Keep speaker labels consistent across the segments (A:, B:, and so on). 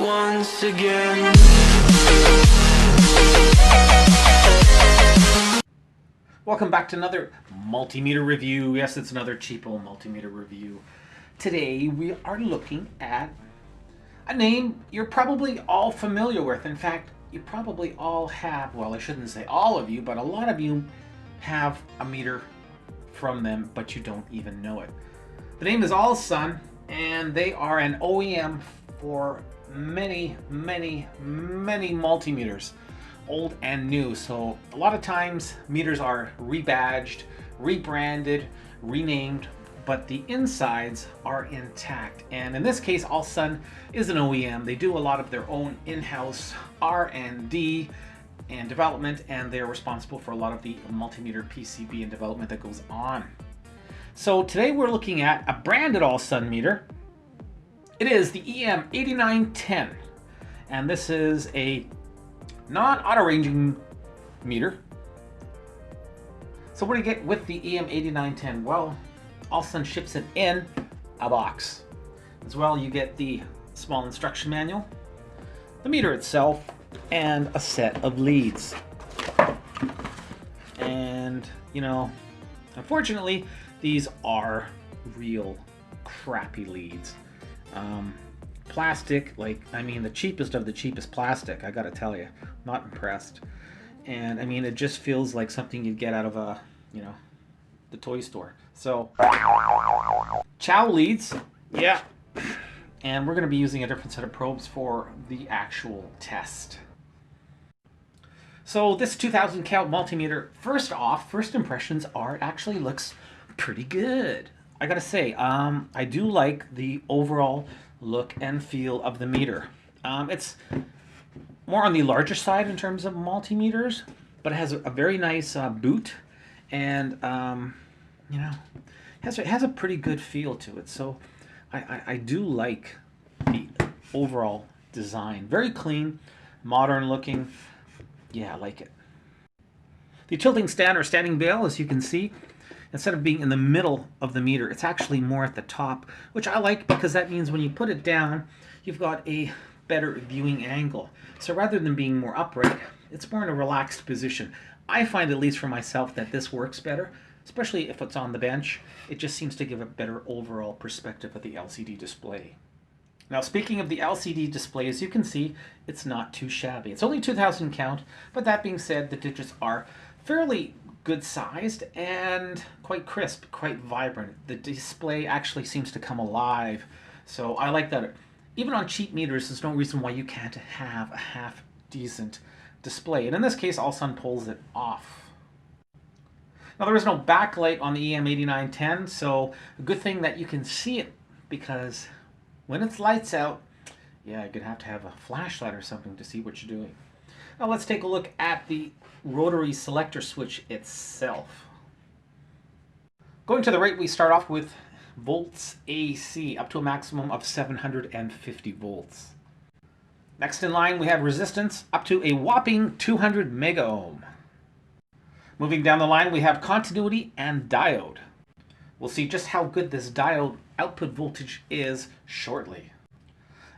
A: once again.
B: Welcome back to another multimeter review. Yes, it's another cheapo multimeter review. Today we are looking at a name you're probably all familiar with. In fact, you probably all have, well, I shouldn't say all of you, but a lot of you have a meter from them, but you don't even know it. The name is allsun, and they are an OEM for many multimeters, old and new. So a lot of times meters are rebadged, rebranded, renamed, but the insides are intact. And in this case, allsun is an OEM. They do a lot of their own in-house R&D and development, and they're responsible for a lot of the multimeter PCB and development that goes on. So today we're looking at a branded allsun meter. It is the EM8910, and this is a non-autoranging meter. So what do you get with the EM8910? Well, allsun ships it in a box. As well, you get the small instruction manual, the meter itself, and a set of leads. And, you know, unfortunately, these are real crappy leads. Plastic, like, I mean, the cheapest of the cheapest plastic, I gotta tell you. Not impressed. And, I mean, it just feels like something you'd get out of a, you know, the toy store. So, chow leads, yeah. And we're gonna be using a different set of probes for the actual test. So this 2000 count multimeter, first impressions are, it actually looks pretty good. I gotta say, I do like the overall look and feel of the meter. It's more on the larger side in terms of multimeters, but it has a very nice boot, and you know, it has a pretty good feel to it. So I do like the overall design. Very clean, modern looking. Yeah, I like it. The tilting stand or standing bail, as you can see, instead of being in the middle of the meter, it's actually more at the top, which I like because that means when you put it down, you've got a better viewing angle. So rather than being more upright, it's more in a relaxed position. I find, at least for myself, that this works better, especially if it's on the bench. It just seems to give a better overall perspective of the LCD display. Now, speaking of the LCD display, as you can see, it's not too shabby. It's only 2000 count, but that being said, the digits are fairly good sized and quite crisp, quite vibrant. The display actually seems to come alive, so I like that. Even on cheap meters, there's no reason why you can't have a half decent display, and in this case, allsun pulls it off. Now, there is no backlight on the EM8910, so a good thing that you can see it, because when it's lights out, yeah, you're gonna have to have a flashlight or something to see what you're doing. Now let's take a look at the rotary selector switch itself. Going to the right, we start off with volts AC, up to a maximum of 750 volts. Next in line, we have resistance, up to a whopping 200 mega ohm. Moving down the line, we have continuity and diode. We'll see just how good this diode output voltage is shortly.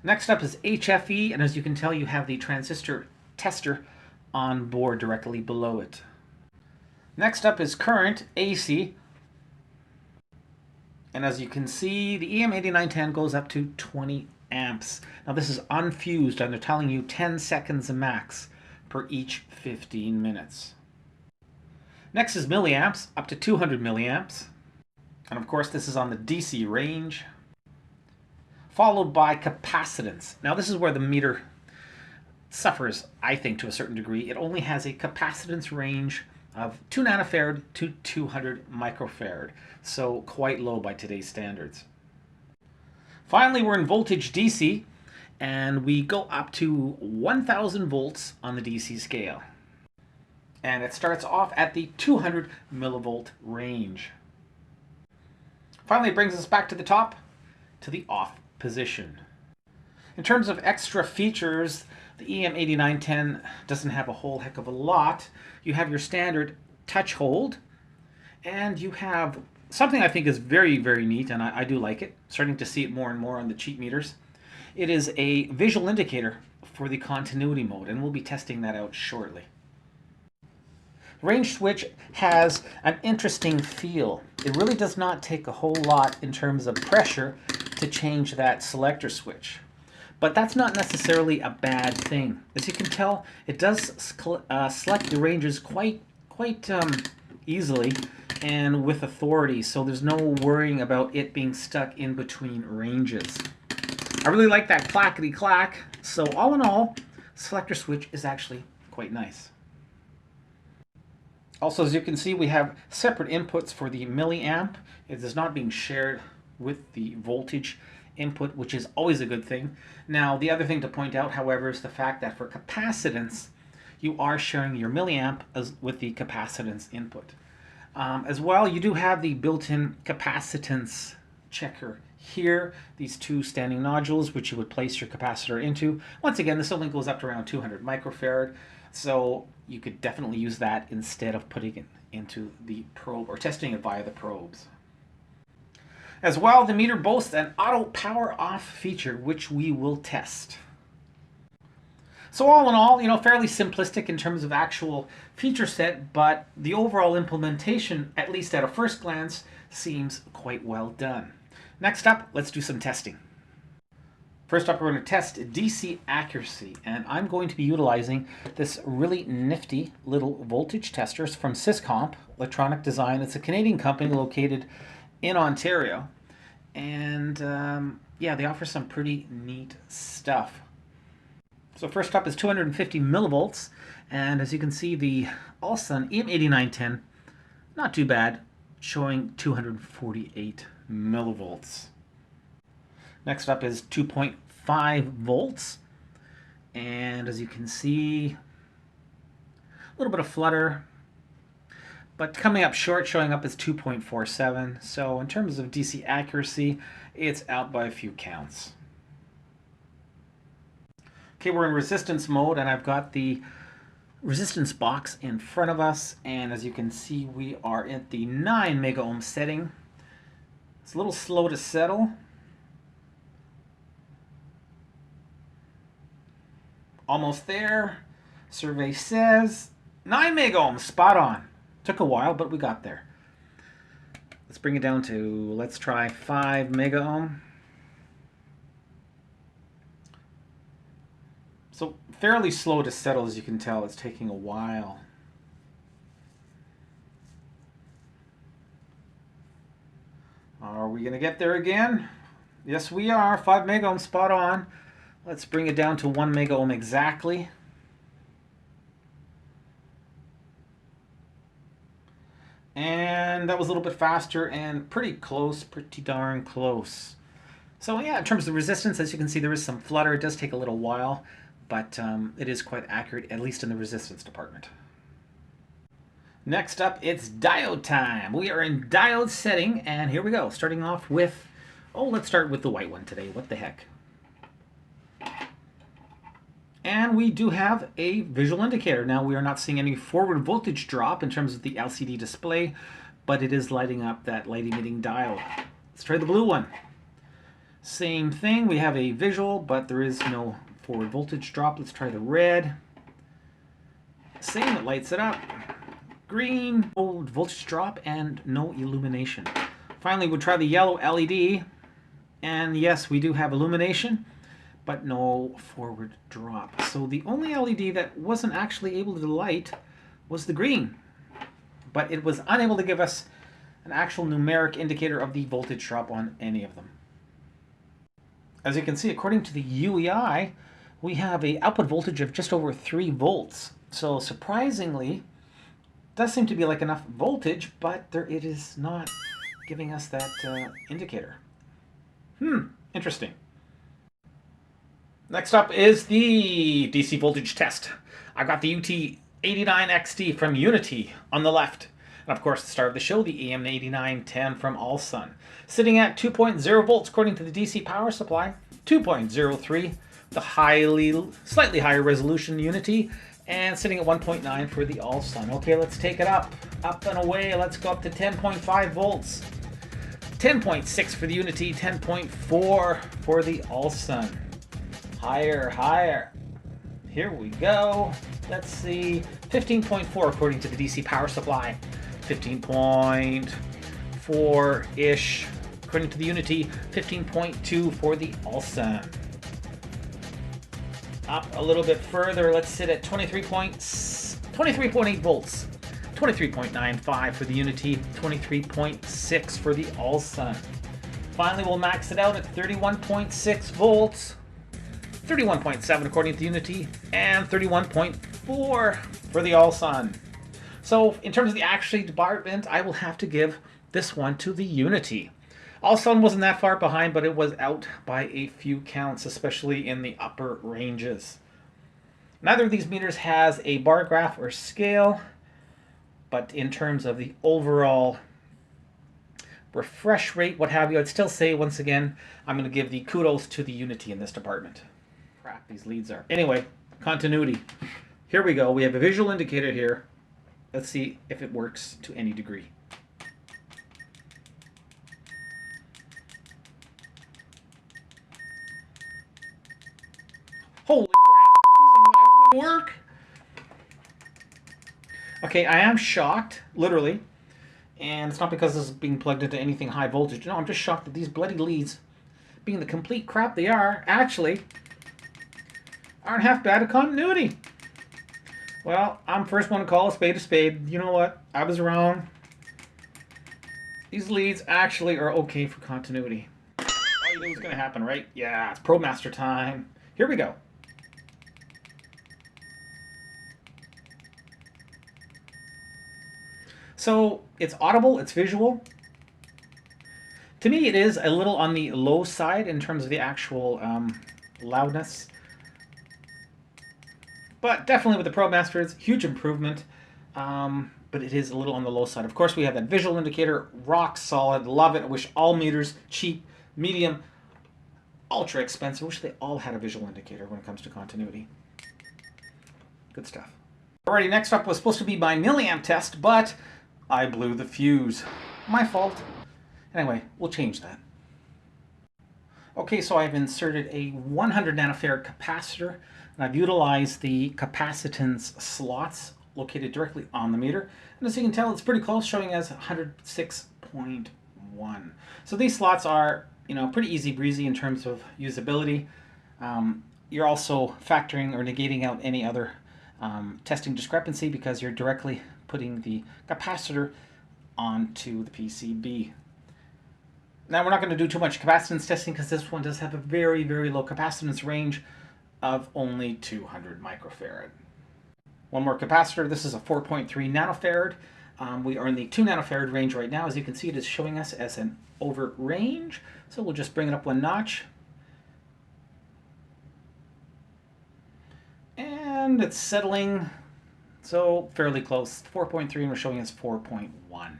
B: Next up is HFE, and as you can tell, you have the transistor tester on board directly below it. Next up is current AC, and as you can see, the EM8910 goes up to 20 amps. Now this is unfused, and they're telling you 10 seconds max per each 15 minutes. Next is milliamps, up to 200 milliamps. And of course, this is on the DC range. Followed by capacitance. Now this is where the meter suffers, I think, to a certain degree. It only has a capacitance range of 2 nanofarad to 200 microfarad. So quite low by today's standards. Finally, we're in voltage DC, and we go up to 1000 volts on the DC scale. And it starts off at the 200 millivolt range. Finally, it brings us back to the top, to the off position. In terms of extra features, the EM8910 doesn't have a whole heck of a lot. You have your standard touch hold, and you have something I think is very, very neat, and I do like it. Starting to see it more and more on the cheap meters. It is a visual indicator for the continuity mode, and we'll be testing that out shortly. Range switch has an interesting feel. It really does not take a whole lot in terms of pressure to change that selector switch. But that's not necessarily a bad thing. As you can tell, it does select the ranges quite easily and with authority, so there's no worrying about it being stuck in between ranges. I really like that clackety clack, so all in all, selector switch is actually quite nice. Also, as you can see, we have separate inputs for the milliamp. It is not being shared with the voltage input, which is always a good thing. Now, the other thing to point out, however, is the fact that for capacitance, you are sharing your milliamp with the capacitance input. As well, you do have the built-in capacitance checker here, these two standing nodules, which you would place your capacitor into. Once again, this only goes up to around 200 microfarad, so you could definitely use that instead of putting it into the probe or testing it via the probes. As well, the meter boasts an auto power off feature, which we will test. So all in all, fairly simplistic in terms of actual feature set, but the overall implementation, at least at a first glance, seems quite well done. Next up, let's do some testing. First up, we're going to test DC accuracy, and I'm going to be utilizing this really nifty little voltage tester from Syscomp Electronic Design. It's a Canadian company located in Ontario, and yeah, they offer some pretty neat stuff. So first up is 250 millivolts, and as you can see, the allsun EM8910, not too bad, showing 248 millivolts. Next up is 2.5 volts, and as you can see, a little bit of flutter, but coming up short, showing up as 2.47. So in terms of DC accuracy, it's out by a few counts. Okay, we're in resistance mode, and I've got the resistance box in front of us, and as you can see, we are at the 9 mega ohm setting. It's a little slow to settle. Almost there. Survey says 9 mega ohms, spot on. Took a while, but we got there. Let's bring it down to, let's try 5 mega ohm. So fairly slow to settle, as you can tell. It's taking a while. Are we going to get there again? Yes, we are. 5 mega ohm, spot on. Let's bring it down to 1 mega ohm exactly. And that was a little bit faster and pretty close, pretty darn close. So yeah, in terms of resistance, as you can see, there is some flutter. It does take a little while, but it is quite accurate, at least in the resistance department. Next up, it's diode time. We are in diode setting, and here we go. Starting off with, let's start with the white one today. What the heck? And we do have a visual indicator. Now, we are not seeing any forward voltage drop in terms of the LCD display, but it is lighting up that light emitting diode. Let's try the blue one. Same thing, we have a visual, but there is no forward voltage drop. Let's try the red. Same, it lights it up. Green, no voltage drop, and no illumination. Finally, we'll try the yellow LED, and yes, we do have illumination, but no forward drop. So the only LED that wasn't actually able to light was the green, but it was unable to give us an actual numeric indicator of the voltage drop on any of them. As you can see, according to the UEI, we have an output voltage of just over 3 volts. So surprisingly, does seem to be like enough voltage, but it is not giving us that indicator. Interesting. Next up is the DC voltage test. I've got the UT89XT from Unity on the left. And of course, the star of the show, the EM8910 from allsun. Sitting at 2.0 volts according to the DC power supply, 2.03, the slightly higher resolution Unity, and sitting at 1.9 for the allsun. Okay, let's take it up and away. Let's go up to 10.5 volts. 10.6 for the Unity, 10.4 for the allsun. Higher, higher. Here we go. Let's see. 15.4 according to the DC power supply. 15.4-ish according to the Unity. 15.2 for the allsun. Up a little bit further. Let's sit at 23.8 volts. 23.95 for the Unity. 23.6 for the allsun. Finally, we'll max it out at 31.6 volts. 31.7 according to the Unity, and 31.4 for the allsun. So in terms of the actual department, I will have to give this one to the Unity. Allsun wasn't that far behind, but it was out by a few counts, especially in the upper ranges. Neither of these meters has a bar graph or scale, but in terms of the overall refresh rate, what have you, I'd still say, once again, I'm going to give the kudos to the Unity in this department. Crap, these leads are. Anyway, continuity. Here we go. We have a visual indicator here. Let's see if it works to any degree. Holy crap, these things actually work! Okay, I am shocked, literally. And it's not because this is being plugged into anything high voltage. No, I'm just shocked that these bloody leads, being the complete crap they are, actually aren't half bad at continuity. Well, I'm first one to call a spade a spade. You know what? I was wrong. These leads actually are okay for continuity. All you knew was going to happen, right? Yeah, it's ProMaster time. Here we go. So it's audible, it's visual. To me, it is a little on the low side in terms of the actual loudness. But definitely with the ProMaster, it's a huge improvement. But it is a little on the low side. Of course, we have that visual indicator, rock solid, love it. I wish all meters, cheap, medium, ultra expensive. I wish they all had a visual indicator when it comes to continuity. Good stuff. Alrighty, next up was supposed to be my milliamp test, but I blew the fuse. My fault. Anyway, we'll change that. Okay, so I've inserted a 100 nanofarad capacitor, and I've utilized the capacitance slots located directly on the meter. And as you can tell, it's pretty close, showing as 106.1. So these slots are, pretty easy breezy in terms of usability. You're also factoring or negating out any other testing discrepancy because you're directly putting the capacitor onto the PCB. Now we're not going to do too much capacitance testing because this one does have a very, very low capacitance range of only 200 microfarad. One more capacitor. This is a 4.3 nanofarad. We are in the 2 nanofarad range right now. As you can see, it is showing us as an over range. So we'll just bring it up one notch. And it's settling, so fairly close. 4.3, and we're showing us 4.1.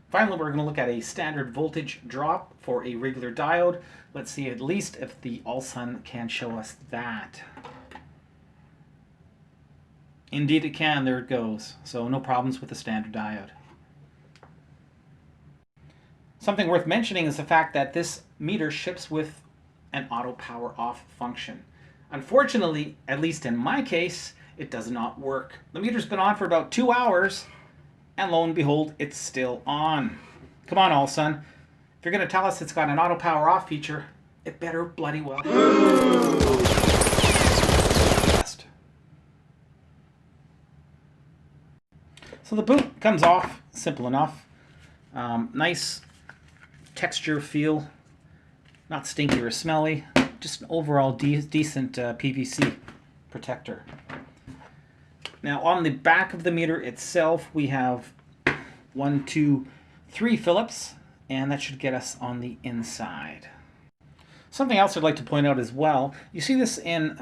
B: Finally, we're going to look at a standard voltage drop for a regular diode. Let's see at least if the allsun can show us that. Indeed it can, there it goes. So no problems with the standard diode. Something worth mentioning is the fact that this meter ships with an auto power off function. Unfortunately, at least in my case, it does not work. The meter's been on for about 2 hours, and lo and behold, it's still on. Come on, allsun. If you're going to tell us it's got an auto power off feature, it better bloody well. So the boot comes off, simple enough. Nice texture feel, not stinky or smelly. Just an overall decent PVC protector. Now on the back of the meter itself, we have 1, 2, 3 Phillips, and that should get us on the inside. Something else I'd like to point out as well, you see this in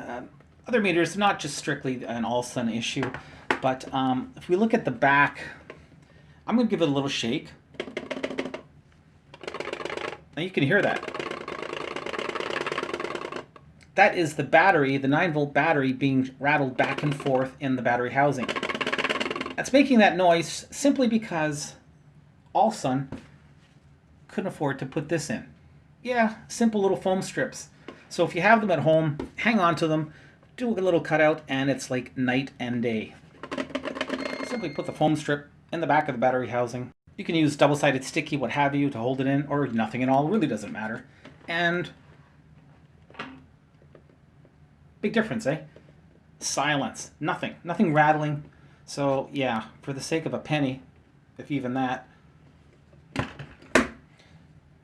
B: other meters, not just strictly an allsun issue, but if we look at the back, I'm going to give it a little shake. Now you can hear that. That is the battery, the 9-volt battery being rattled back and forth in the battery housing. That's making that noise simply because allsun couldn't afford to put this in. Yeah, simple little foam strips. So if you have them at home, hang on to them, do a little cutout, and it's like night and day. Simply put the foam strip in the back of the battery housing. You can use double-sided sticky, what have you, to hold it in, or nothing at all, really doesn't matter. And big difference, eh? Silence, nothing rattling. So yeah, for the sake of a penny, if even that,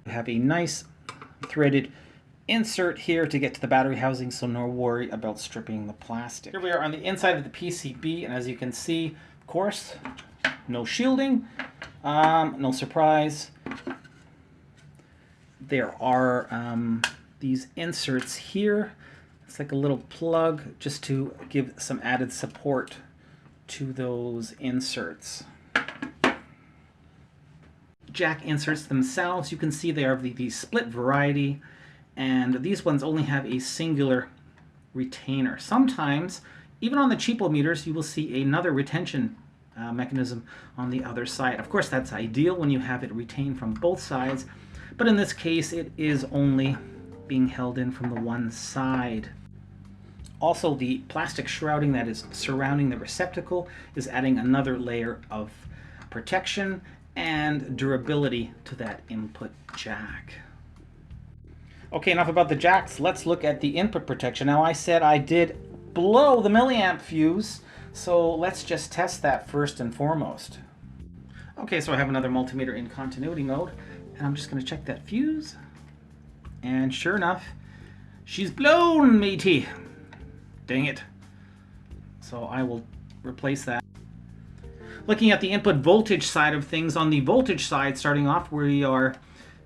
B: we have a nice threaded insert here to get to the battery housing, so no worry about stripping the plastic. Here we are on the inside of the PCB, and as you can see, of course, no shielding, no surprise. There are these inserts here. It's like a little plug just to give some added support to those inserts. Jack inserts themselves, you can see they are the split variety, and these ones only have a singular retainer. Sometimes, even on the cheapo meters, you will see another retention mechanism on the other side. Of course, that's ideal when you have it retained from both sides, but in this case, it is only being held in from the one side. Also, the plastic shrouding that is surrounding the receptacle is adding another layer of protection and durability to that input jack. Okay, enough about the jacks. Let's look at the input protection. Now, I said I did blow the milliamp fuse, so let's just test that first and foremost. Okay, so I have another multimeter in continuity mode, and I'm just going to check that fuse. And sure enough, she's blown, matey. Dang it. So I will replace that. Looking at the input voltage side of things, on the voltage side, starting off, we are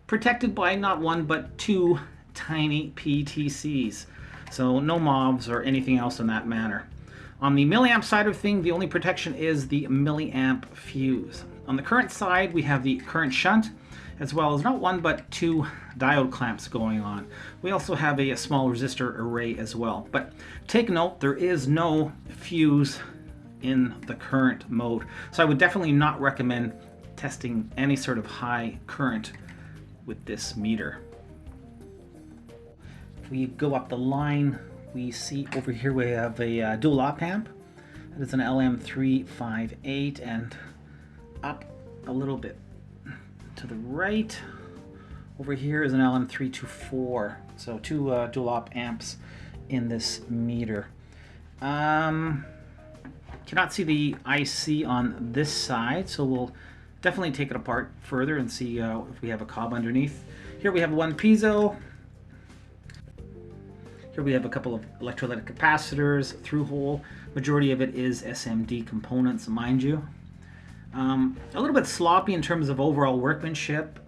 B: protected by not one but two tiny PTCs. So no MOVs or anything else in that manner. On the milliamp side of things, the only protection is the milliamp fuse. On the current side, we have the current shunt, as well as not one but two diode clamps going on. We also have a small resistor array as well. But take note, there is no fuse in the current mode. So I would definitely not recommend testing any sort of high current with this meter. If we go up the line, we see over here we have a dual op amp. That is an LM358, and up a little bit to the right over here is an LM324. So two dual op amps in this meter. Cannot see the IC on this side, so we'll definitely take it apart further and see if we have a cob underneath. Here we have one piezo. Here we have a couple of electrolytic capacitors, through hole. Majority of it is SMD components, mind you. A little bit sloppy in terms of overall workmanship.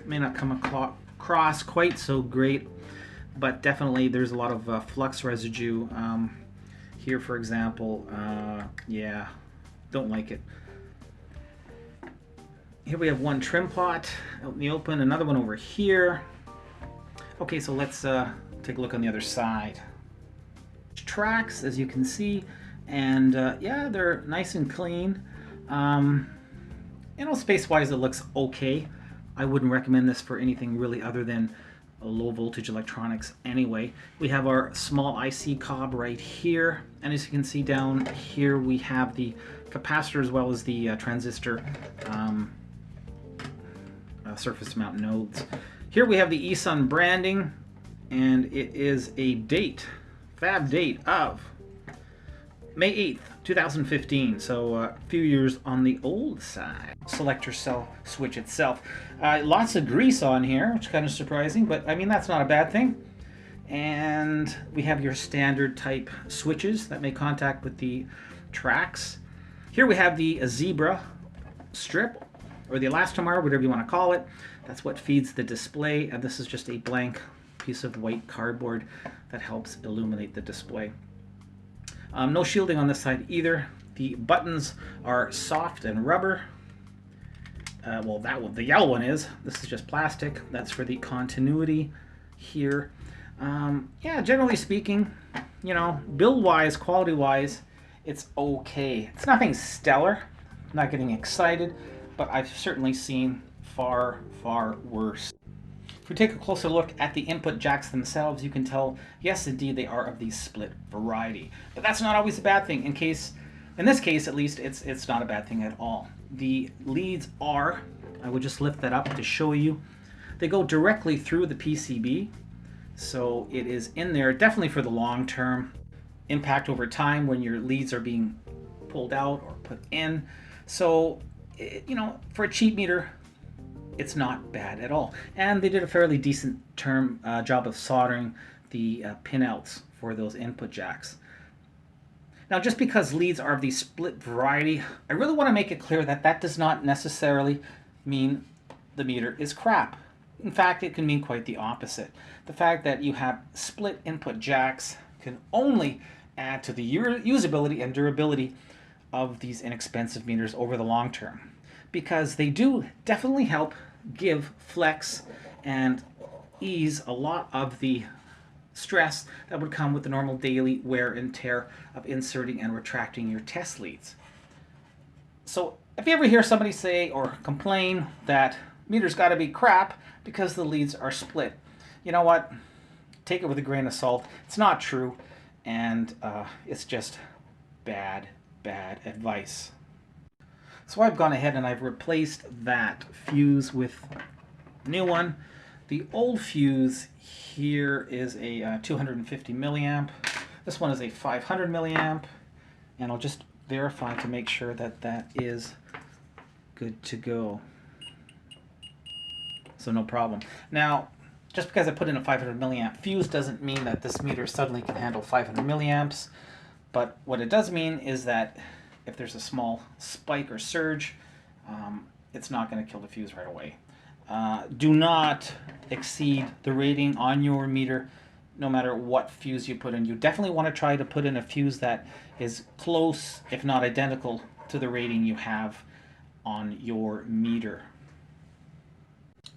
B: May not come across quite so great, but definitely there's a lot of flux residue. Here, for example, yeah, don't like it. Here we have one trim pot out in the open, another one over here. Okay, so let's take a look on the other side. Tracks, as you can see, and yeah, they're nice and clean. You know, space-wise, it looks okay. I wouldn't recommend this for anything really other than low voltage electronics anyway. We have our small IC cob right here, and as you can see down here we have the capacitor as well as the transistor surface mount nodes. Here we have the allsun branding, and it is a date, fab date of May 8th, 2015, so a few years on the old side. Selector cell switch itself. Lots of grease on here, which is kind of surprising, but I mean, that's not a bad thing. And we have your standard type switches that make contact with the tracks. Here we have the zebra strip, or the elastomer, whatever you want to call it. That's what feeds the display, and this is just a blank piece of white cardboard that helps illuminate the display. No shielding on this side either. The buttons are soft and rubber. Well, the yellow one is. This is just plastic. That's for the continuity here. Yeah, generally speaking, you know, build-wise, quality-wise, it's okay. It's nothing stellar. I'm not getting excited, but I've certainly seen far, far worse. we take a closer look at the input jacks themselves, you can tell, yes, indeed, they are of the split variety. But that's not always a bad thing. In this case, at least, it's not a bad thing at all. The leads are, I would just lift that up to show you, they go directly through the PCB. So it is in there definitely for the long-term impact over time when your leads are being pulled out or put in. So, you know, for a cheap meter, it's not bad at all. And they did a fairly decent job of soldering the pinouts for those input jacks. Now, just because leads are of the split variety, I really want to make it clear that that does not necessarily mean the meter is crap. In fact, it can mean quite the opposite. The fact that you have split input jacks can only add to the usability and durability of these inexpensive meters over the long term, because they do definitely help give flex and ease a lot of the stress that would come with the normal daily wear and tear of inserting and retracting your test leads. So if you ever hear somebody say or complain that meters got to be crap because the leads are split, you know what? Take it with a grain of salt. It's not true, and it's just bad advice. So I've gone ahead and I've replaced that fuse with a new one. The old fuse here is a 250 milliamp. This one is a 500 milliamp, and I'll just verify to make sure that that is good to go. So no problem. Now, just because I put in a 500 milliamp fuse doesn't mean that this meter suddenly can handle 500 milliamps, but what it does mean is that if there's a small spike or surge, it's not going to kill the fuse right away. Do not exceed the rating on your meter no matter what fuse you put in. You definitely want to try to put in a fuse that is close, if not identical, to the rating you have on your meter.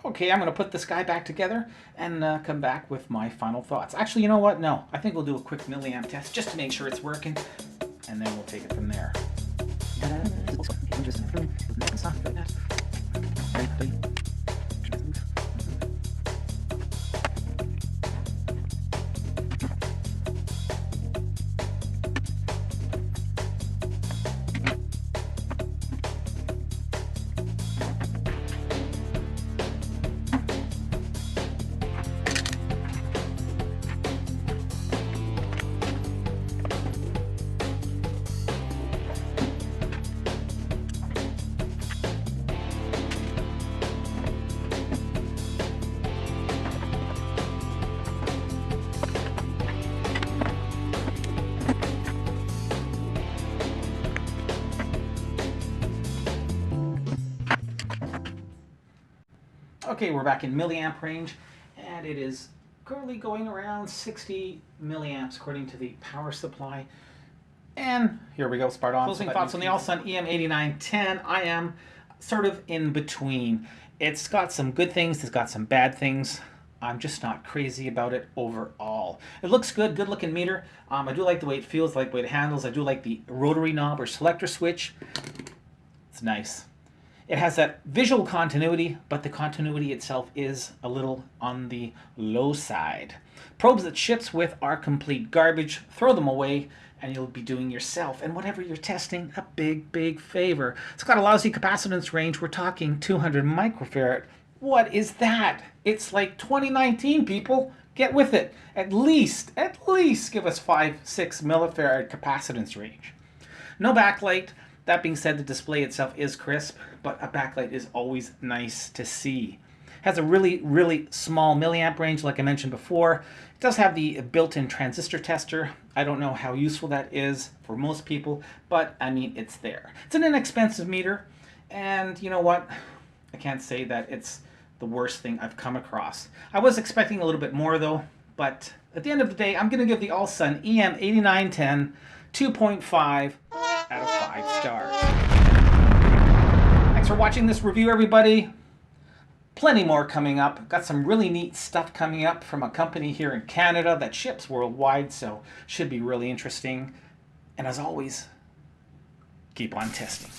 B: Okay, I'm going to put this guy back together and come back with my final thoughts. Actually, you know what? No, I think we'll do a quick milliamp test just to make sure it's working, and then we'll take it from there. Okay, we're back in milliamp range, and it is currently going around 60 milliamps according to the power supply. And here we go, spot on. Closing thoughts on the allsun EM8910. I am sort of in between. It's got some good things, it's got some bad things. I'm just not crazy about it overall. It looks good looking meter. I do like the way it feels, like the way it handles. I do like the rotary knob or selector switch. It's nice. It has that visual continuity, but the continuity itself is a little on the low side. Probes it ships with are complete garbage. Throw them away and you'll be doing yourself and whatever you're testing a big favor. It's got a lousy capacitance range. We're talking 200 microfarad. What is that? It's like 2019, people. Get with it. At least give us 5-6 millifarad capacitance range. No backlight. That being said, the display itself is crisp, but a backlight is always nice to see. It has a really small milliamp range, like I mentioned before. It does have the built-in transistor tester. I don't know how useful that is for most people, but I mean, it's there. It's an inexpensive meter, and you know what? I can't say that it's the worst thing I've come across. I was expecting a little bit more though, but at the end of the day, I'm going to give the allsun EM8910 2.5 out of 5 stars. Thanks for watching this review, everybody. Plenty more coming up. Got some really neat stuff coming up from a company here in Canada that ships worldwide, so should be really interesting. And as always, keep on testing.